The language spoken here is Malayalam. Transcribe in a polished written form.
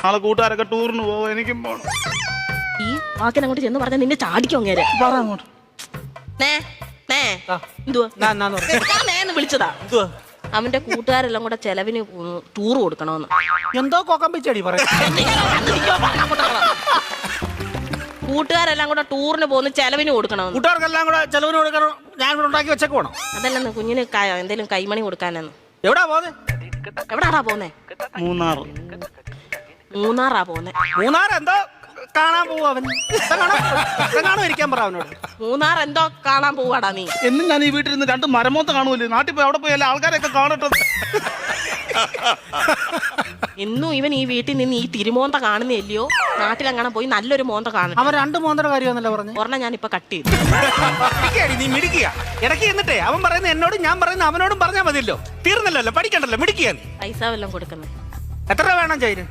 നാളെ കൂട്ടുകാരൊക്കെ ടൂറിന് പോവും, എനിക്കും പോണം. ഈ വാക്കിന് അങ്ങോട്ട് ചെന്ന് പറഞ്ഞാൽ നിന്നെ ചാടിക്കോ അങ്ങേരെ. പറ അങ്ങോട്ട്. വിളിച്ചതാ. അവന്റെ കൂട്ടുകാരെല്ലാം കൂടെ ചെലവിന് ടൂർ കൊടുക്കണോന്ന്. എന്തോ കോക്കമ്പിച്ചടി പറയാ. കൂട്ടുകാരെല്ലാം കൂടെ ടൂറിന് പോകുന്ന ചെലവിന് കൊടുക്കണമെന്ന്. കൂട്ടുകാർക്കെല്ലാം കൂടെ ചെലവിന് കൊടുക്കണം. ഞാൻ ഇവിടെ ഉണ്ടാക്കി വെച്ചേക്ക് പോണം. അതല്ലെന്ന് കുഞ്ഞിന് എന്തേലും കൈമണി കൊടുക്കാനെന്ന്. എവിടാ പോന്നെ? എവിടാടാ പോന്നെ? മൂന്നാറാ പോന്നെ. മൂന്നാർ എന്തോ കാണാൻ പോവാ അവൻ. ഇരിക്കാൻ പറ അവനോട്. മൂന്നാർ എന്തോ കാണാൻ പോവാടാ നീ. എന്നും ഞാൻ ഈ വീട്ടിൽ 2 മരമോത്ത കാണുമല്ലേ, നാട്ടിൽ പോയി അവിടെ പോയി എല്ലാ ആൾക്കാരെയൊക്കെ കാണട്ടെ. എന്നും ഇവൻ ഈ വീട്ടിൽ നിന്ന് ഈ തിരുമോന്ത കാണുന്നില്ലയോ, നാട്ടിലങ്ങനെ പോയി നല്ലൊരു മോന്ത കാണും. അവൻ 2 മോന്തയുടെ കാര്യമാണല്ലോ പറഞ്ഞു. ഒരെണ്ണം ഞാൻ ഇപ്പൊ കട്ട് ചെയ്തു. നീ മിടിക്കുക ഇടയ്ക്ക് എന്നിട്ടേ അവൻ പറയുന്ന എന്നോടും ഞാൻ പറയുന്ന അവനോടും പറഞ്ഞാൽ മതിയല്ലോ, തീർന്നല്ലോ, പഠിക്കണ്ടല്ലോ, മിടിക്കുക. പൈസ വല്ലതും കൊടുക്കുന്നേ. എത്ര രൂപ വേണം ചെയ്ത്?